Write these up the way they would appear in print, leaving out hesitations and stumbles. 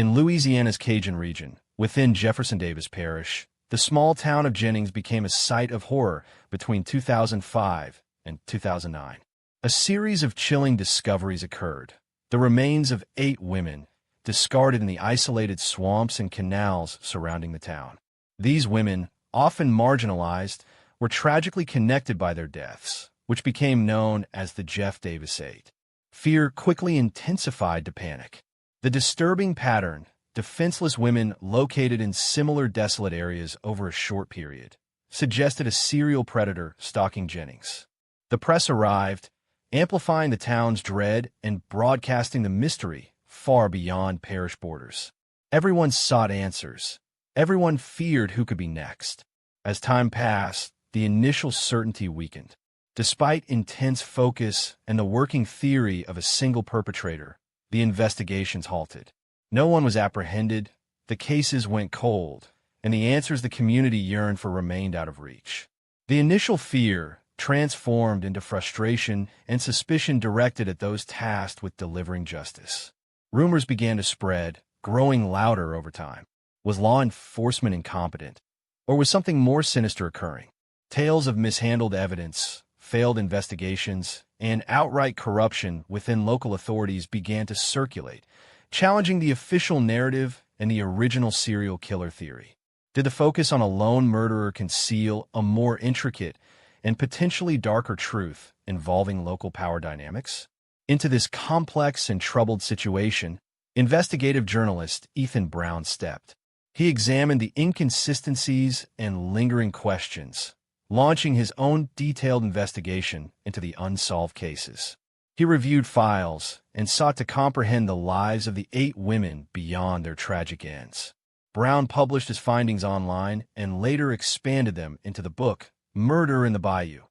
In Louisiana's Cajun region, within Jefferson Davis Parish, the small town of Jennings became a site of horror between 2005 and 2009. A series of chilling discoveries occurred. The remains of 8 women, discarded in the isolated swamps and canals surrounding the town. These women, often marginalized, were tragically connected by their deaths, which became known as the Jeff Davis 8. Fear quickly intensified to panic. The disturbing pattern, defenseless women located in similar desolate areas over a short period, suggested a serial predator stalking Jennings. The press arrived, amplifying the town's dread and broadcasting the mystery far beyond parish borders. Everyone sought answers. Everyone feared who could be next. As time passed, the initial certainty weakened. Despite intense focus and the working theory of a single perpetrator, the investigations halted. No one was apprehended, the cases went cold, and the answers the community yearned for remained out of reach. The initial fear transformed into frustration and suspicion directed at those tasked with delivering justice. Rumors began to spread, growing louder over time. Was law enforcement incompetent? Or was something more sinister occurring? Tales of mishandled evidence, failed investigations, and outright corruption within local authorities began to circulate, challenging the official narrative and the original serial killer theory. Did the focus on a lone murderer conceal a more intricate and potentially darker truth involving local power dynamics? Into this complex and troubled situation, investigative journalist Ethan Brown stepped. He examined the inconsistencies and lingering questions, launching his own detailed investigation into the unsolved cases. He reviewed files and sought to comprehend the lives of the 8 women beyond their tragic ends. Brown published his findings online and later expanded them into the book Murder in the Bayou: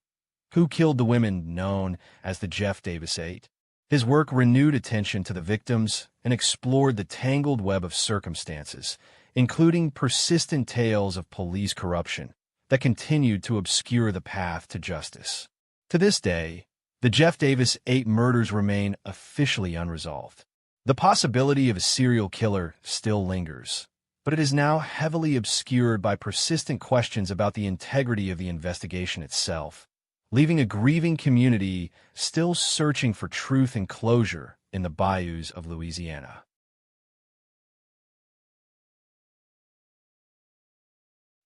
Who Killed the Women Known as the Jeff Davis 8. His work renewed attention to the victims and explored the tangled web of circumstances, including persistent tales of police corruption that continued to obscure the path to justice. To this day, the Jeff Davis 8 murders remain officially unresolved. The possibility of a serial killer still lingers, but it is now heavily obscured by persistent questions about the integrity of the investigation itself, leaving a grieving community still searching for truth and closure in the bayous of Louisiana.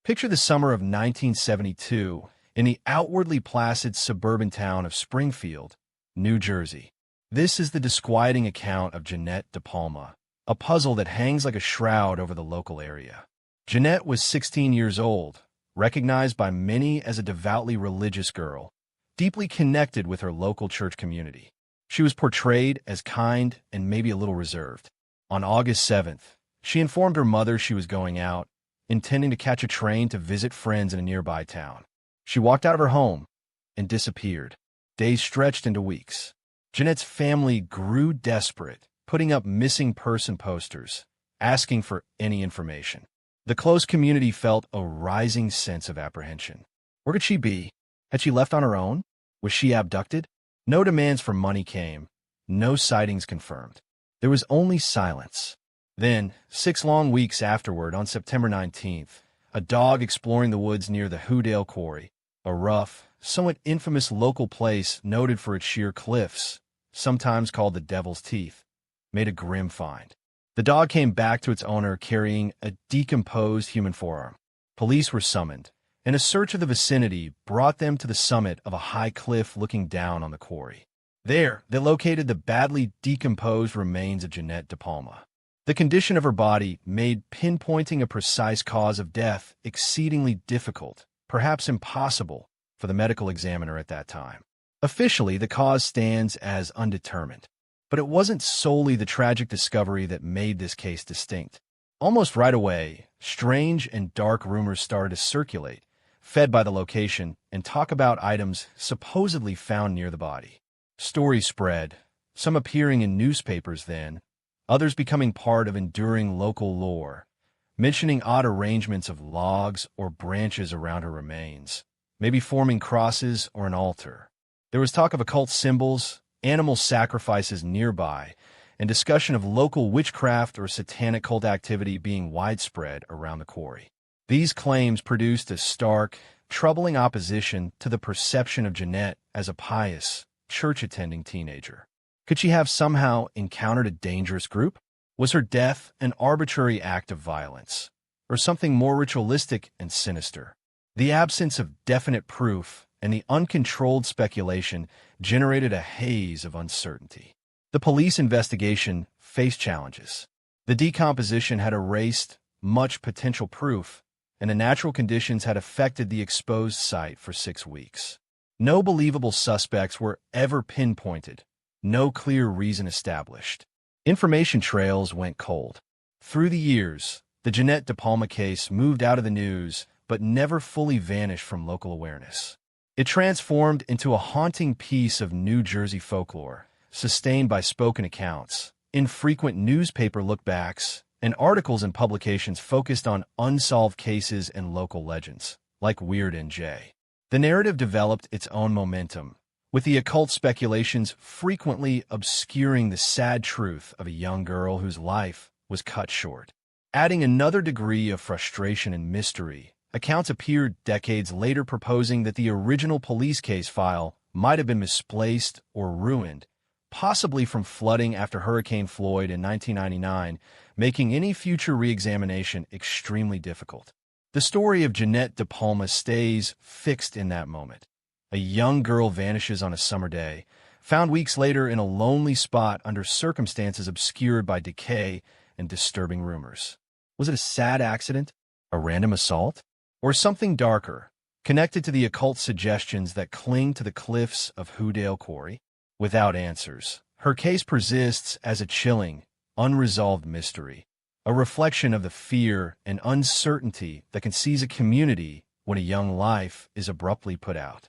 Picture the summer of 1972 in the outwardly placid suburban town of Springfield, New Jersey. This is the disquieting account of Jeanette De Palma, a puzzle that hangs like a shroud over the local area. Jeanette was 16 years old, recognized by many as a devoutly religious girl, deeply connected with her local church community. She was portrayed as kind and maybe a little reserved. On August 7th, she informed her mother she was going out, intending to catch a train to visit friends in a nearby town. She walked out of her home and disappeared. Days stretched into weeks. Jeanette's family grew desperate, putting up missing person posters, asking for any information. The close community felt a rising sense of apprehension. Where could she be? Had she left on her own? Was she abducted? No demands for money came. No sightings confirmed. There was only silence. Then, 6 long weeks afterward, on September 19th, a dog exploring the woods near the Hoodale Quarry, a rough, somewhat infamous local place noted for its sheer cliffs, sometimes called the Devil's Teeth, made a grim find. The dog came back to its owner carrying a decomposed human forearm. Police were summoned, and a search of the vicinity brought them to the summit of a high cliff looking down on the quarry. There, they located the badly decomposed remains of Jeanette De Palma. The condition of her body made pinpointing a precise cause of death exceedingly difficult, perhaps impossible, for the medical examiner at that time. Officially, the cause stands as undetermined. But it wasn't solely the tragic discovery that made this case distinct. Almost right away, strange and dark rumors started to circulate, fed by the location and talk about items supposedly found near the body. Stories spread, some appearing in newspapers then, others becoming part of enduring local lore, mentioning odd arrangements of logs or branches around her remains, maybe forming crosses or an altar. There was talk of occult symbols, animal sacrifices nearby, and discussion of local witchcraft or satanic cult activity being widespread around the quarry. These claims produced a stark, troubling opposition to the perception of Jeanette as a pious, church-attending teenager. Could she have somehow encountered a dangerous group? Was her death an arbitrary act of violence, or something more ritualistic and sinister? The absence of definite proof and the uncontrolled speculation generated a haze of uncertainty. The police investigation faced challenges. The decomposition had erased much potential proof, and the natural conditions had affected the exposed site for 6 weeks. No believable suspects were ever pinpointed, no clear reason established. Information trails went cold. Through the years, the Jeanette De Palma case moved out of the news but never fully vanished from local awareness. It transformed into a haunting piece of New Jersey folklore, sustained by spoken accounts, infrequent newspaper lookbacks, and articles and publications focused on unsolved cases and local legends, like Weird N.J. The narrative developed its own momentum, with the occult speculations frequently obscuring the sad truth of a young girl whose life was cut short. Adding another degree of frustration and mystery, accounts appeared decades later proposing that the original police case file might have been misplaced or ruined, possibly from flooding after Hurricane Floyd in 1999, making any future re-examination extremely difficult. The story of Jeanette De Palma stays fixed in that moment. A young girl vanishes on a summer day, found weeks later in a lonely spot under circumstances obscured by decay and disturbing rumors. Was it a sad accident, a random assault, or something darker, connected to the occult suggestions that cling to the cliffs of Hoodale Quarry? Without answers, her case persists as a chilling, unresolved mystery, a reflection of the fear and uncertainty that can seize a community when a young life is abruptly put out.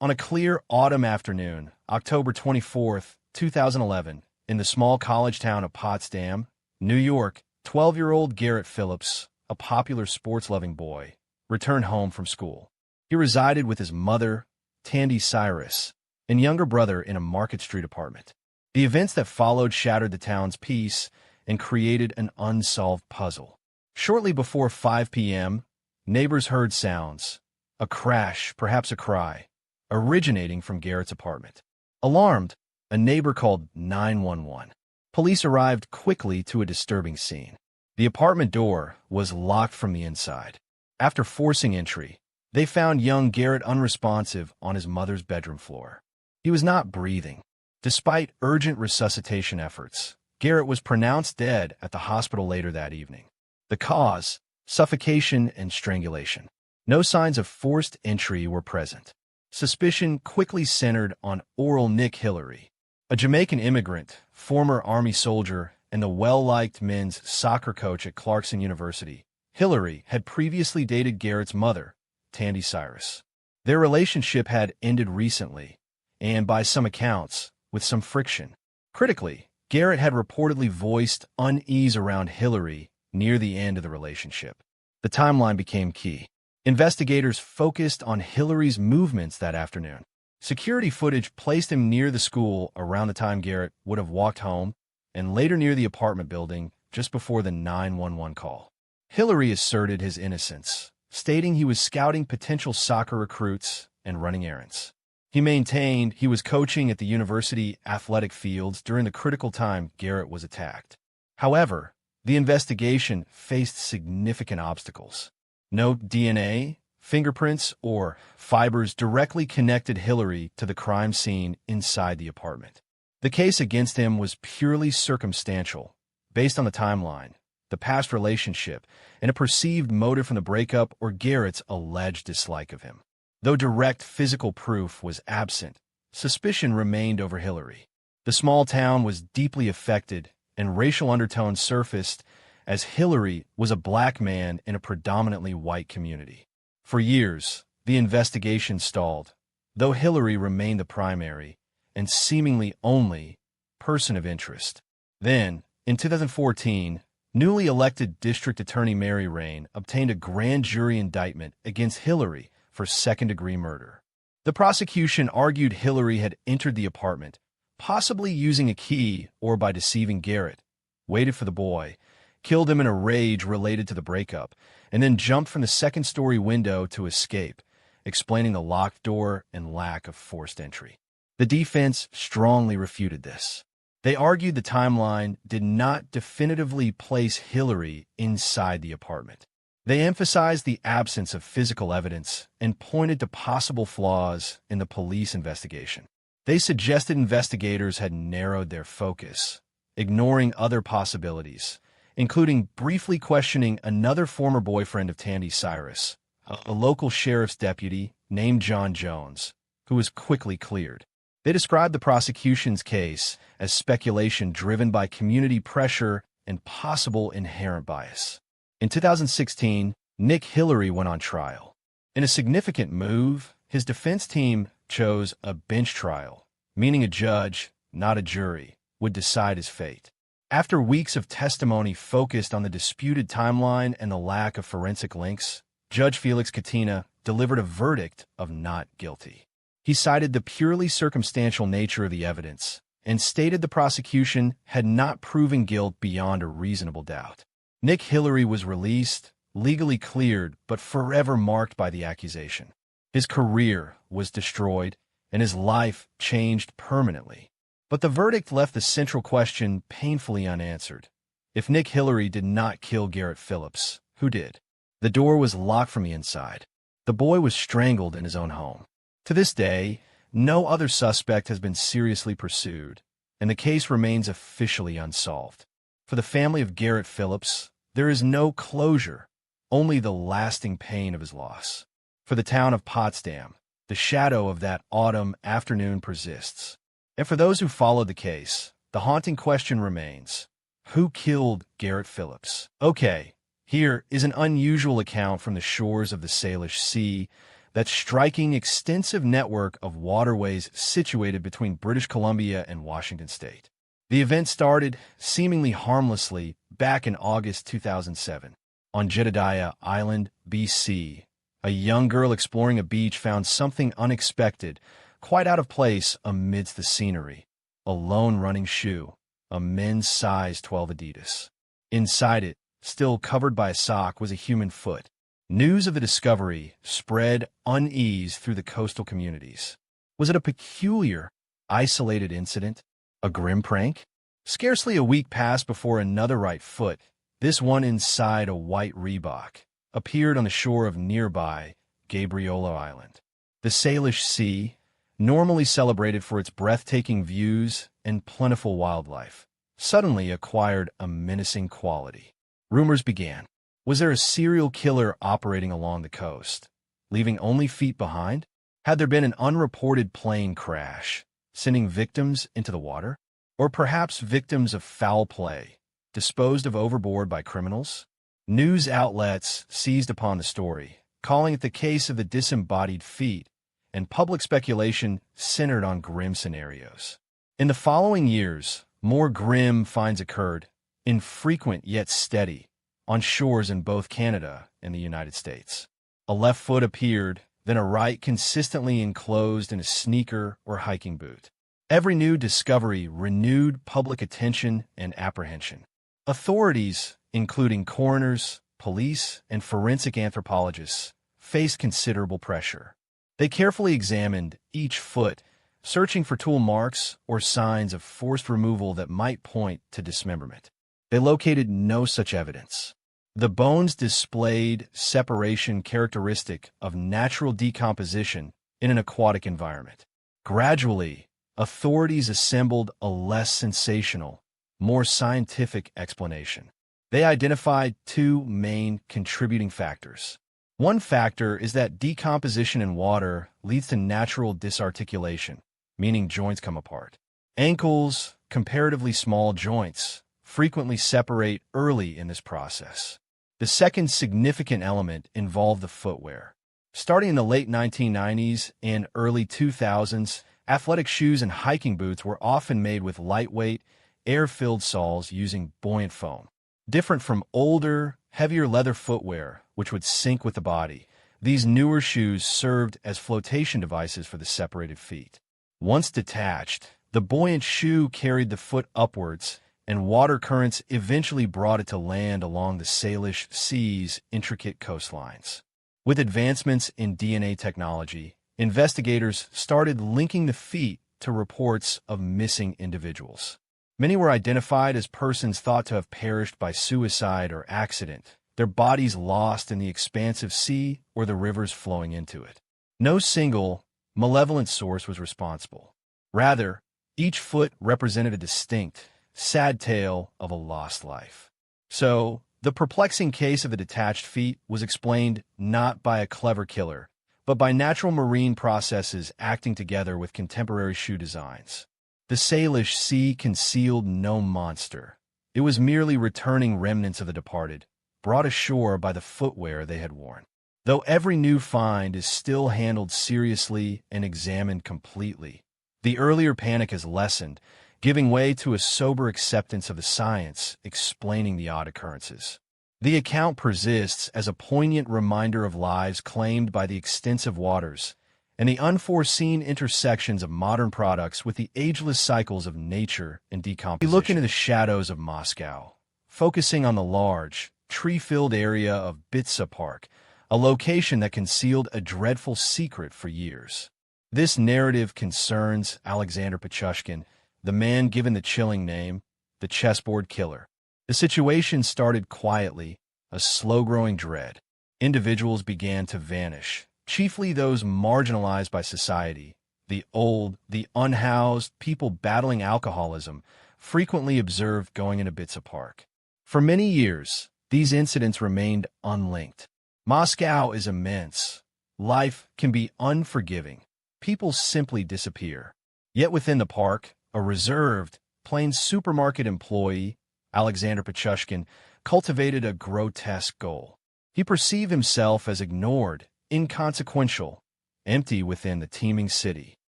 On a clear autumn afternoon, October 24, 2011, in the small college town of Potsdam, New York, 12-year-old Garrett Phillips, a popular sports-loving boy, returned home from school. He resided with his mother, Tandy Cyrus, and younger brother in a Market Street apartment. The events that followed shattered the town's peace and created an unsolved puzzle. Shortly before 5 p.m., neighbors heard sounds, a crash, perhaps a cry, originating from Garrett's apartment. Alarmed, a neighbor called 911. Police arrived quickly to a disturbing scene. The apartment door was locked from the inside. After forcing entry, they found young Garrett unresponsive on his mother's bedroom floor. He was not breathing. Despite urgent resuscitation efforts, Garrett was pronounced dead at the hospital later that evening. The cause: suffocation and strangulation. No signs of forced entry were present. Suspicion quickly centered on Oral Nick Hillary, a Jamaican immigrant, former Army soldier, and the well-liked men's soccer coach at Clarkson University. Hillary had previously dated Garrett's mother, Tandy Cyrus. Their relationship had ended recently, and by some accounts, with some friction. Critically, Garrett had reportedly voiced unease around Hillary near the end of the relationship. The timeline became key. Investigators focused on Hillary's movements that afternoon. Security footage placed him near the school around the time Garrett would have walked home, and later near the apartment building just before the 911 call. Hillary asserted his innocence, stating he was scouting potential soccer recruits and running errands. He maintained he was coaching at the university athletic fields during the critical time Garrett was attacked. However, the investigation faced significant obstacles. No DNA, fingerprints, or fibers directly connected Hillary to the crime scene inside the apartment. The case against him was purely circumstantial, based on the timeline, the past relationship, and a perceived motive from the breakup or Garrett's alleged dislike of him. Though direct physical proof was absent, suspicion remained over Hillary. The small town was deeply affected, and racial undertones surfaced as Hillary was a black man in a predominantly white community. For years, the investigation stalled, though Hillary remained the primary and seemingly only person of interest. Then, in 2014, newly elected District Attorney Mary Rain obtained a grand jury indictment against Hillary for second-degree murder. The prosecution argued Hillary had entered the apartment, possibly using a key or by deceiving Garrett, waited for the boy, killed him in a rage related to the breakup, and then jumped from the second-story window to escape, explaining the locked door and lack of forced entry. The defense strongly refuted this. They argued the timeline did not definitively place Hillary inside the apartment. They emphasized the absence of physical evidence and pointed to possible flaws in the police investigation. They suggested investigators had narrowed their focus, ignoring other possibilities, including briefly questioning another former boyfriend of Tandy Cyrus, a local sheriff's deputy named John Jones, who was quickly cleared. They described the prosecution's case as speculation driven by community pressure and possible inherent bias. In 2016, Nick Hillary went on trial. In a significant move, his defense team chose a bench trial, meaning a judge, not a jury, would decide his fate. After weeks of testimony focused on the disputed timeline and the lack of forensic links, Judge Felix Katina delivered a verdict of not guilty. He cited the purely circumstantial nature of the evidence and stated the prosecution had not proven guilt beyond a reasonable doubt. Nick Hillary was released, legally cleared, but forever marked by the accusation. His career was destroyed, and his life changed permanently. But the verdict left the central question painfully unanswered. If Nick Hillary did not kill Garrett Phillips, who did? The door was locked from the inside. The boy was strangled in his own home. To this day, no other suspect has been seriously pursued, and the case remains officially unsolved. For the family of Garrett Phillips, there is no closure, only the lasting pain of his loss. For the town of Potsdam, the shadow of that autumn afternoon persists. And for those who followed the case, the haunting question remains: who killed Garrett Phillips? Okay, here is an unusual account from the shores of the Salish Sea, that striking extensive network of waterways situated between British Columbia and Washington State. The event started, seemingly harmlessly, back in August 2007. On Jedediah Island, BC, a young girl exploring a beach found something unexpected, quite out of place amidst the scenery: a lone running shoe, a men's size 12 Adidas. Inside it, still covered by a sock, was a human foot. News of the discovery spread unease through the coastal communities. Was it a peculiar, isolated incident? A grim prank? Scarcely a week passed before another right foot, this one inside a white Reebok, appeared on the shore of nearby Gabriola Island. The Salish Sea, normally celebrated for its breathtaking views and plentiful wildlife, suddenly acquired a menacing quality. Rumors began. Was there a serial killer operating along the coast, leaving only feet behind? Had there been an unreported plane crash, sending victims into the water? Or perhaps victims of foul play, disposed of overboard by criminals? News outlets seized upon the story, calling it the case of the disembodied feet, and public speculation centered on grim scenarios. In the following years, more grim finds occurred, infrequent yet steady, on shores in both Canada and the United States. A left foot appeared, then a right consistently enclosed in a sneaker or hiking boot. Every new discovery renewed public attention and apprehension. Authorities, including coroners, police, and forensic anthropologists, faced considerable pressure. They carefully examined each foot, searching for tool marks or signs of forced removal that might point to dismemberment. They located no such evidence. The bones displayed separation characteristic of natural decomposition in an aquatic environment. Gradually, authorities assembled a less sensational, more scientific explanation. They identified two main contributing factors. One factor is that decomposition in water leads to natural disarticulation, meaning joints come apart. Ankles, comparatively small joints, frequently separate early in this process. The second significant element involved the footwear. Starting in the late 1990s and early 2000s, athletic shoes and hiking boots were often made with lightweight, air-filled soles using buoyant foam. Different from older, heavier leather footwear, which would sink with the body, These newer shoes served as flotation devices for the separated feet. Once detached, the buoyant shoe carried the foot upwards, and water currents eventually brought it to land along the Salish Sea's intricate coastlines. With advancements in DNA technology, investigators started linking the feet to reports of missing individuals. Many were identified as persons thought to have perished by suicide or accident, their bodies lost in the expansive sea or the rivers flowing into it. No single, malevolent source was responsible. Rather, each foot represented a distinct, sad tale of a lost life. So, the perplexing case of the detached feet was explained not by a clever killer, but by natural marine processes acting together with contemporary shoe designs. The Salish Sea concealed no monster. It was merely returning remnants of the departed, brought ashore by the footwear they had worn. Though every new find is still handled seriously and examined completely, the earlier panic has lessened, giving way to a sober acceptance of the science explaining the odd occurrences. The account persists as a poignant reminder of lives claimed by the extensive waters and the unforeseen intersections of modern products with the ageless cycles of nature and decomposition. We look into the shadows of Moscow, focusing on the large, tree-filled area of Bitsa Park, a location that concealed a dreadful secret for years. This narrative concerns Alexander Pichushkin, the man given the chilling name, the chessboard killer. The situation started quietly, a slow-growing dread. Individuals began to vanish, chiefly those marginalized by society. The old, the unhoused, people battling alcoholism, frequently observed going into Bitsa Park. For many years, these incidents remained unlinked. Moscow is immense. Life can be unforgiving. People simply disappear. Yet within the park, a reserved, plain supermarket employee, Alexander Pichushkin, cultivated a grotesque goal. He perceived himself as ignored, inconsequential, empty within the teeming city.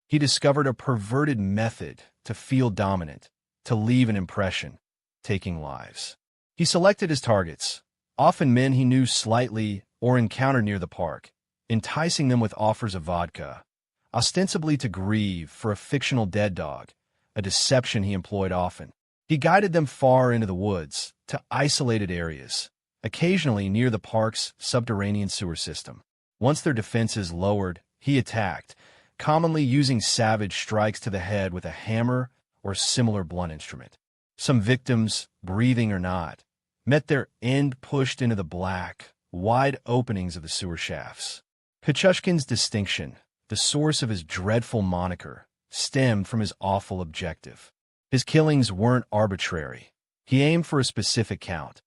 He discovered a perverted method to feel dominant, to leave an impression, taking lives. He selected his targets, often men he knew slightly or encountered near the park, enticing them with offers of vodka, ostensibly to grieve for a fictional dead dog, a deception he employed often. He guided them far into the woods, to isolated areas, occasionally near the park's subterranean sewer system. Once their defenses lowered, he attacked, commonly using savage strikes to the head with a hammer or similar blunt instrument. Some victims, breathing or not, met their end pushed into the black, wide openings of the sewer shafts. Pichushkin's distinction, the source of his dreadful moniker, stemmed from his awful objective. His killings weren't arbitrary. He aimed for a specific count,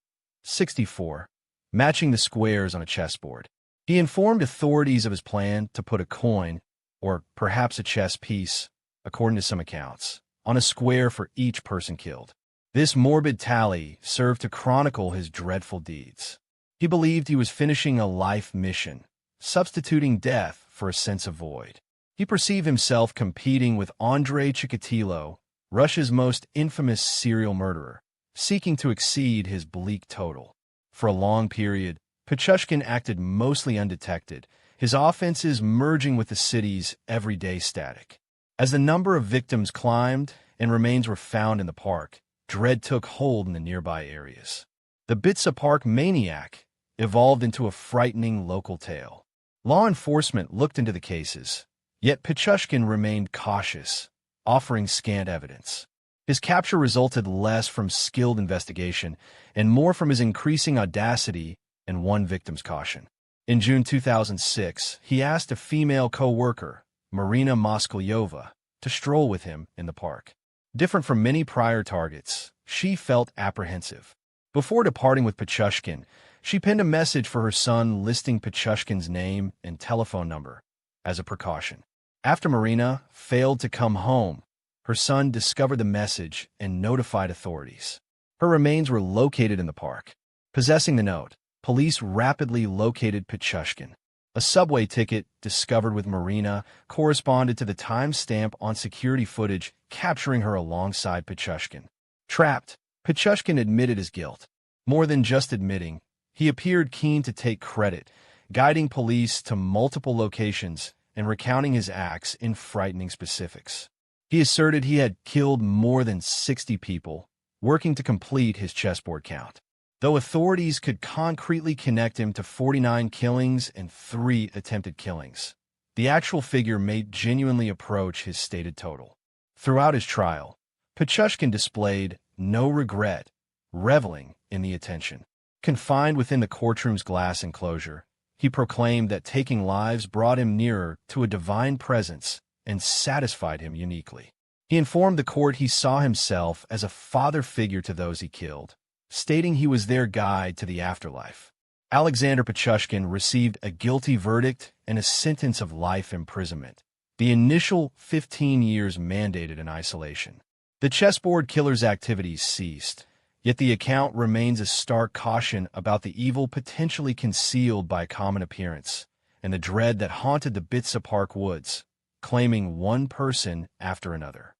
64, matching the squares on a chessboard. He informed authorities of his plan to put a coin, or perhaps a chess piece, according to some accounts, on a square for each person killed. This morbid tally served to chronicle his dreadful deeds. He believed he was finishing a life mission, substituting death for a sense of void. He perceived himself competing with Andrei Chikatilo, Russia's most infamous serial murderer, seeking to exceed his bleak total. For a long period, Pichushkin acted mostly undetected, his offenses merging with the city's everyday static. As the number of victims climbed and remains were found in the park, dread took hold in the nearby areas. The Bitsa Park maniac evolved into a frightening local tale. Law enforcement looked into the cases, yet Pichushkin remained cautious, offering scant evidence. His capture resulted less from skilled investigation and more from his increasing audacity and one victim's caution. In June 2006, he asked a female co-worker, Marina Moskolyova, to stroll with him in the park. Different from many prior targets, she felt apprehensive. Before departing with Pichushkin, she penned a message for her son listing Pichushkin's name and telephone number as a precaution. After Marina failed to come home, her son discovered the message and notified authorities. Her remains were located in the park. Possessing the note, police rapidly located Pichushkin. A subway ticket discovered with Marina corresponded to the timestamp on security footage capturing her alongside Pichushkin. Trapped, Pichushkin admitted his guilt. More than just admitting, he appeared keen to take credit, guiding police to multiple locations and recounting his acts in frightening specifics. He asserted he had killed more than 60 people, working to complete his chessboard count. Though authorities could concretely connect him to 49 killings and 3 attempted killings, the actual figure may genuinely approach his stated total. Throughout his trial, Pichushkin displayed no regret, reveling in the attention. Confined within the courtroom's glass enclosure, he proclaimed that taking lives brought him nearer to a divine presence and satisfied him uniquely. He informed the court he saw himself as a father figure to those he killed, stating he was their guide to the afterlife. Alexander Pichushkin received a guilty verdict and a sentence of life imprisonment, the initial 15 years mandated in isolation. The chessboard killer's activities ceased, yet the account remains a stark caution about the evil potentially concealed by common appearance and the dread that haunted the Bitsa Park woods, claiming one person after another.